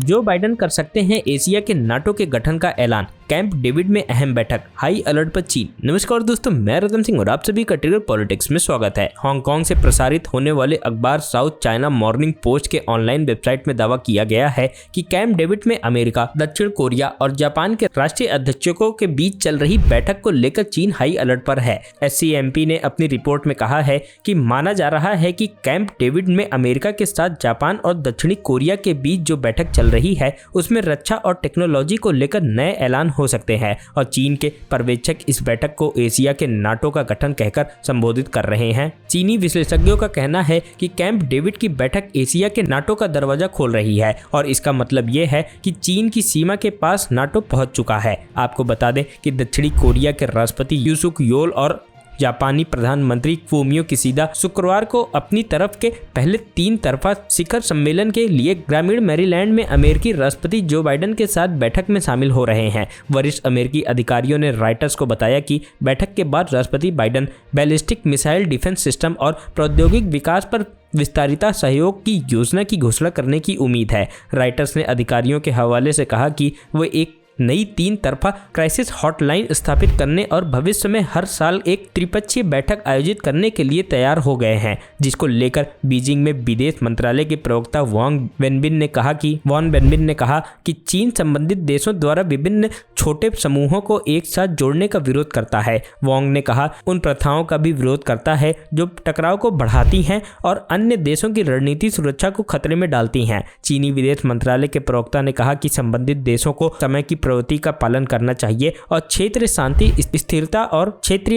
Joe Biden कर सकते हैं एशिया के नाटो के गठन का ऐलान, कैंप डेविड में अहम बैठक, हाई अलर्ट पर चीन। नमस्कार दोस्तों, मैं रतन सिंह और आप सभी का ट्रिगर पॉलिटिक्स में स्वागत है। हांगकांग से प्रसारित होने वाले अखबार साउथ चाइना मॉर्निंग पोस्ट के ऑनलाइन वेबसाइट में दावा किया गया है कि कैंप डेविड में अमेरिका, दक्षिण कोरिया और जापान के राष्ट्रीय अध्यक्षों के बीच चल रही बैठक को लेकर चीन हाई अलर्ट पर है। SCMP ने अपनी रिपोर्ट में कहा है कि माना जा रहा है कि कैंप डेविड में अमेरिका के साथ जापान और दक्षिणी कोरिया के बीच जो बैठक चल रही है उसमें रक्षा और टेक्नोलॉजी को लेकर नए ऐलान हो सकते हैं और चीन के पर्यवेक्षक इस बैठक को एशिया के नाटो का गठन कहकर संबोधित कर रहे हैं। चीनी विशेषज्ञों का कहना है कि कैंप डेविड की बैठक एशिया के नाटो का दरवाजा खोल रही है और इसका मतलब ये है कि चीन की सीमा के पास नाटो पहुंच चुका है। आपको बता दें कि दक्षिणी कोरिया के राष्ट्रपति यू सुक योल और जापानी प्रधानमंत्री फूमियो किशिदा शुक्रवार को अपनी तरफ के पहले 3 तरफा शिखर सम्मेलन के लिए ग्रामीण मैरीलैंड में अमेरिकी राष्ट्रपति जो बाइडेन के साथ बैठक में शामिल हो रहे हैं। वरिष्ठ अमेरिकी अधिकारियों ने रॉयटर्स को बताया कि बैठक के बाद राष्ट्रपति Biden ballistic missile defence system और प्रौद्योगिक विकास पर विस्तारित सहयोग की योजना की घोषणा करने की उम्मीद है। रॉयटर्स ने अधिकारियों के हवाले से कहा कि वे एक नई 3 तरफा क्राइसिस हॉटलाइन स्थापित करने और भविष्य में हर साल एक त्रिपक्षीय बैठक आयोजित करने के लिए तैयार हो गए हैं, जिसको लेकर बीजिंग में विदेश मंत्रालय के प्रवक्ता वांग वेनबिन ने कहा कि चीन संबंधित देशों द्वारा विभिन्न छोटे समूहों को एक साथ जोड़ने का विरोध करता है। वांग ने कहा उन प्रथाओं का भी विरोध करता है जो टकराव को बढ़ाती हैं और अन्य देशों की रणनीतिक सुरक्षा को खतरे में डालती हैं। चीनी विदेश मंत्रालय के प्रवक्ता ने कहा कि संबंधित देशों को समय की प्रवृत्ति का पालन करना चाहिए और क्षेत्रीय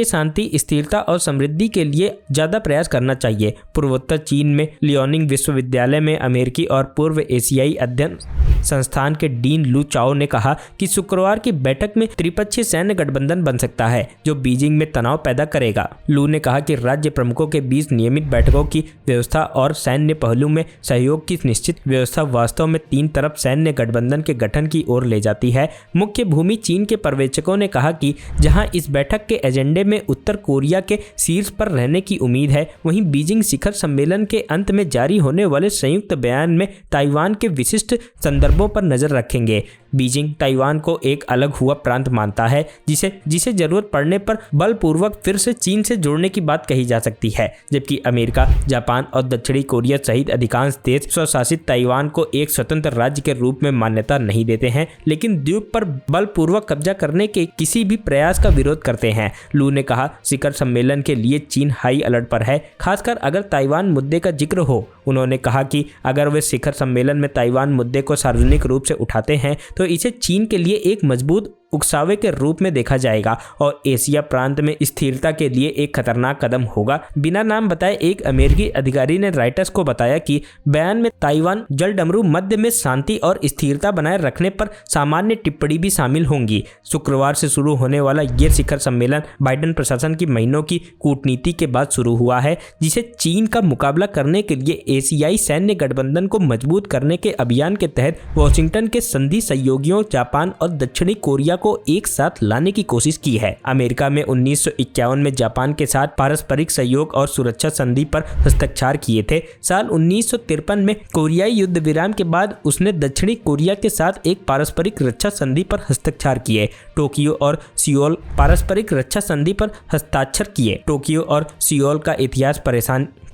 शांति स्थिरता और समृद्धि के लिए ज्यादा प्रयास करना चाहिए। पूर्वोत्तर चीन में लियोनिंग विश्वविद्यालय में अमेरिकी और पूर्व एशियाई अध्ययन संस्थान के डीन लू चाओ ने कहा कि शुक्रवार की बैठक में त्रिपक्षीय सैन्य गठबंधन बन सकता है जो बीजिंग में तनाव पैदा करेगा। लू ने कहा कि राज्य प्रमुखों के बीच नियमित बैठकों की व्यवस्था और सैन्य पहलू में सहयोग की निश्चित व्यवस्था वास्तव में 3 तरफ सैन्य गठबंधन के गठन की ओर ले जाती है। मुख्य भूमि चीन के पर्यवेक्षकों ने कहा कि जहां इस बैठक के एजेंडे में उत्तर कोरिया के शीर्ष पर रहने की उम्मीद है, वहीं बीजिंग शिखर सम्मेलन के अंत में जारी होने वाले संयुक्त बयान में ताइवान के विशिष्ट संदर्भों पर नजर रखेंगे। बीजिंग ताइवान को एक अलग हुआ प्रांत मानता है जिसे जरूरत पड़ने पर बलपूर्वक फिर से चीन से जोड़ने की बात कही जा सकती है, जबकि अमेरिका, जापान और दक्षिणी कोरिया सहित अधिकांश देश स्वशासित ताइवान को एक स्वतंत्र राज्य के रूप में मान्यता नहीं देते हैं, लेकिन द्वीप पर बलपूर्वक कब्जा करने के किसी भी प्रयास का विरोध करते हैं। लू ने कहा शिखर सम्मेलन के लिए चीन हाई अलर्ट पर है, खासकर अगर ताइवान मुद्दे का जिक्र हो। उन्होंने कहा कि अगर वे शिखर सम्मेलन में ताइवान मुद्दे को सार्वजनिक रूप से उठाते हैं तो इसे चीन के लिए एक मजबूत उकसावे के रूप में देखा जाएगा और एशिया प्रांत में स्थिरता के लिए एक खतरनाक कदम होगा। बिना नाम बताए एक अमेरिकी अधिकारी ने रॉयटर्स को बताया कि बयान में ताइवान जलडमरू मध्य में शांति और स्थिरता बनाए रखने पर सामान्य टिप्पणी भी शामिल होंगी। शुक्रवार से शुरू होने वाला ये शिखर सम्मेलन बाइडेन प्रशासन की महीनों की कूटनीति के बाद शुरू हुआ है, जिसे चीन का मुकाबला करने के लिए एशियाई सैन्य गठबंधन को मजबूत करने के अभियान के तहत वाशिंगटन के संधि सहयोगियों जापान और दक्षिणी कोरिया को एक साथ लाने की कोशिश की है। अमेरिका में 1951 में जापान के साथ पारस्परिक सहयोग और सुरक्षा संधि पर हस्ताक्षर किए थे। साल 1953 में कोरियाई युद्ध विराम के बाद उसने दक्षिणी कोरिया के साथ एक पारस्परिक रक्षा संधि पर हस्ताक्षर किए। टोक्यो और सियोल पारस्परिक रक्षा संधि पर हस्ताक्षर किए। टोक्यो और सियोल का इतिहास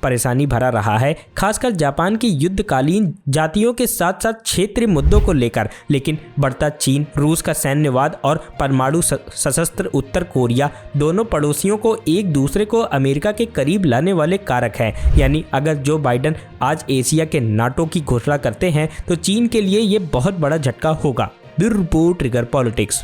परेशानी भरा रहा है, खासकर जापान की युद्धकालीन जातियों के साथ साथ क्षेत्रीय मुद्दों को लेकर, लेकिन बढ़ता चीन, रूस का सैन्यवाद और परमाणु सशस्त्र उत्तर कोरिया दोनों पड़ोसियों को एक दूसरे को अमेरिका के करीब लाने वाले कारक हैं। यानी अगर जो बाइडेन आज एशिया के नाटो की घोषणा करते हैं तो चीन के लिए ये बहुत बड़ा झटका होगा। Bureau report, trigger politics.